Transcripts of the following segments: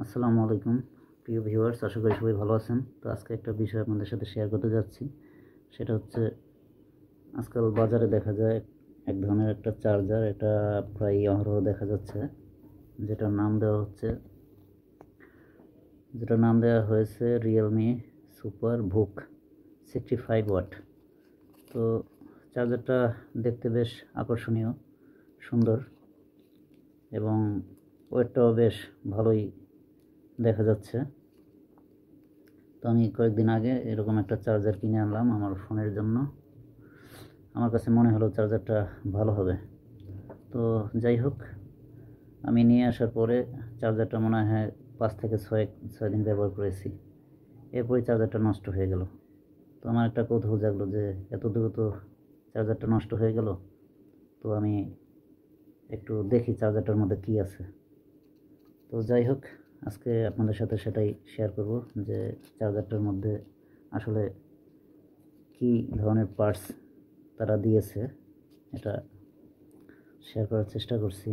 আসসালামু আলাইকুম প্রিয় ভিউয়ার্স, আশা করি সবাই ভালো আছেন। তো আজকে একটা বিষয় আপনাদের সাথে শেয়ার করতে যাচ্ছি। সেটা হচ্ছে আজকাল বাজারে দেখা যায় এক ধরনের একটা চার্জার, এটা প্রায় অহরহ দেখা যাচ্ছে, যেটার নাম দেওয়া হয়েছে রিয়েলমি সুপার বুক 65 ওয়াট। তো চার্জারটা দেখতে বেশ আকর্ষণীয়, সুন্দর, এবং ওয়েটটাও বেশ ভালোই দেখা যাচ্ছে। তো আমি কয়েকদিন আগে এরকম একটা চার্জার কিনে আনলাম আমার ফোনের জন্য। আমার কাছে মনে হলো চার্জারটা ভালো হবে। তো যাই হোক, আমি নিয়ে আসার পরে চার্জারটা মনে হয় 5 থেকে 6 দিন ব্যবহার করেছি। এরপরই চার্জারটা নষ্ট হয়ে গেল। তো আমার একটা কৌতূহল জাগলো যে এত দ্রুত চার্জারটা নষ্ট হয়ে গেল। তো আমি একটু দেখি চার্জারটার মধ্যে কী আছে। তো যাই হোক, আজকে আপনাদের সাথে সেটাই শেয়ার করব যে চার্জারটার মধ্যে আসলে কী ধরনের পার্টস তারা দিয়েছে, এটা শেয়ার করার চেষ্টা করছি।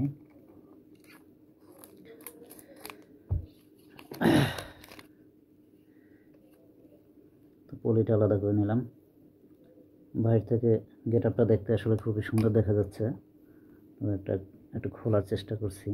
তো পলিটা আলাদা করে নিলাম। বাইরে থেকে গেট আপটা দেখতে আসলে খুবই সুন্দর দেখা যাচ্ছে। একটু খোলার চেষ্টা করছি।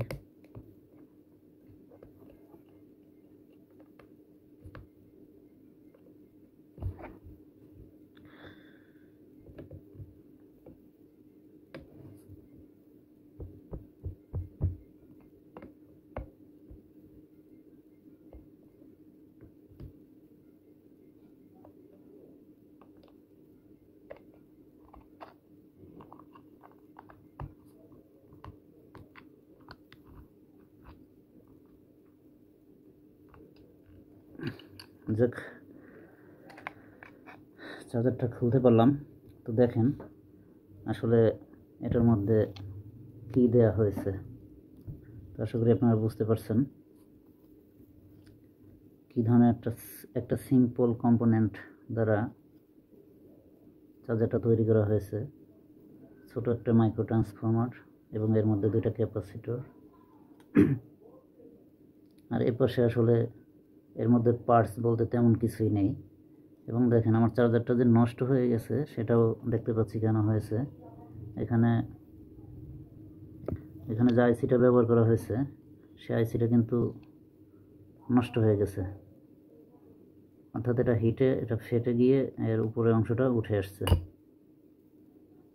যাক, চার্জারটা খুলতে পারলাম। তো দেখেন আসলে এটার মধ্যে কী দেয়া হয়েছে। তো আশা করি আপনারা বুঝতে পারছেন কী ধরনের একটা সিম্পল কম্পোনেন্ট দ্বারা চার্জারটা তৈরি করা হয়েছে। ছোট একটা মাইক্রো ট্রান্সফর্মার এবং এর মধ্যে 2টা ক্যাপাসিটর। আর এর পাশে আসলে এর মধ্যে পার্টস বলতে তেমন কিছুই নেই। এবং দেখেন আমার চার্জারটা যে নষ্ট হয়ে গেছে সেটাও দেখতে পাচ্ছি কেন হয়েছে। এখানে যে আইসিটা ব্যবহার করা হয়েছে সেই আইসিটা কিন্তু নষ্ট হয়ে গেছে, অর্থাৎ এটা ফেটে গিয়ে এর উপরের অংশটা উঠে আসছে।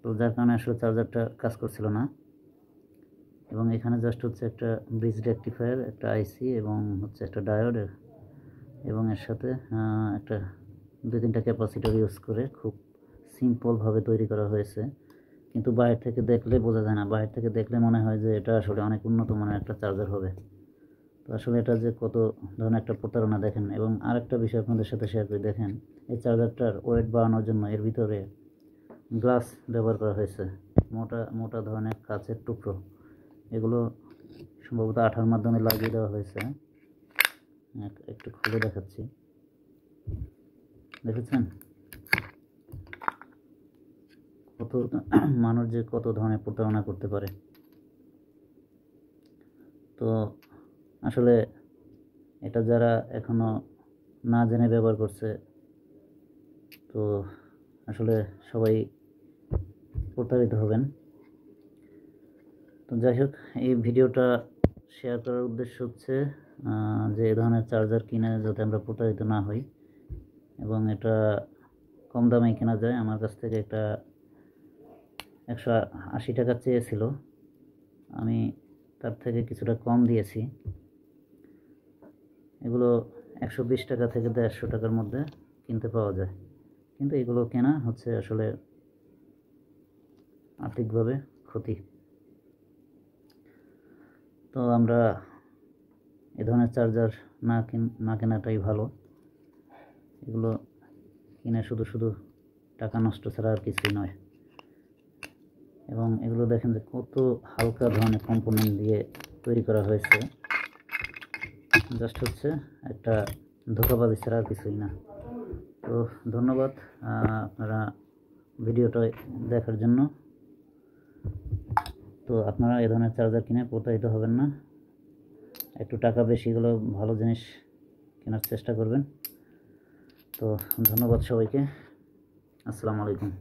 তো যার কারণে আসলে চার্জারটা কাজ করছিল না। এবং এখানে জাস্ট হচ্ছে একটা ব্রিজ রেকটিফায়ার, একটা আইসি এবং হচ্ছে একটা ডায়োড, এবং এর সাথে একটা 2-3টা ক্যাপাসিটর ইউজ করে খুব সিম্পলভাবে তৈরি করা হয়েছে। কিন্তু বাইরে থেকে দেখলে বোঝা যায় না। বাইরে থেকে দেখলে মনে হয় যে এটা আসলে অনেক উন্নত মানের একটা চার্জার হবে। তো আসলে এটা যে কত ধরনের একটা প্রতারণা দেখেন। এবং আরেকটা বিষয় আপনাদের সাথে শেয়ার করি। দেখেন এই চার্জারটার ওয়েট বাড়ানোর জন্য এর ভিতরে গ্লাস ব্যবহার করা হয়েছে, মোটা মোটা ধরনের কাচের টুকরো। এগুলো সম্ভবত আঠার মাধ্যমে লাগিয়ে দেওয়া হয়েছে। একটু খুলে দেখাচ্ছি, দেখেছেন কত মানুষ যে কত ধরনের প্রতারণা করতে পারে। তো আসলে এটা যারা এখনো না জেনে ব্যবহার করছে, তো আসলে সবাই প্রতারিত হবেন। তো যাই হোক, এই ভিডিওটা শেয়ার করার উদ্দেশ্য হচ্ছে যে এ ধরনের চার্জার কিনে যাতে আমরা প্রতারিত না হই এবং এটা কম দামে কেনা যায়। আমার কাছ থেকে এটা 180 টাকা চেয়েছিল, আমি তার থেকে কিছুটা কম দিয়েছি। এগুলো 120 টাকা থেকে 150 টাকার মধ্যে কিনতে পাওয়া যায়, কিন্তু এগুলো কেনা হচ্ছে আসলে আর্থিকভাবে ক্ষতি। তো আমরা এ ধরনের চার্জার না কেনাটাই ভালো। এগুলো কিনে শুধু টাকা নষ্ট ছাড়া আর কিছুই নয়। এবং এগুলো দেখেন যে কত হালকা ধরনের কম্পোনেন্ট দিয়ে তৈরি করা হয়েছে, জাস্ট হচ্ছে একটা ধোঁকাবাজি ছাড়া আর কিছুই না। তো ধন্যবাদ আপনারা ভিডিওটা দেখার জন্য। তো আপনারা এ ধরনের চার্জার কিনে প্রতারিত হবেন না। একটু টাকা বেশিগুলো ভালো জিনিস কেনার চেষ্টা করবেন। তো ধন্যবাদ সবাইকে। আসসালামু আলাইকুম।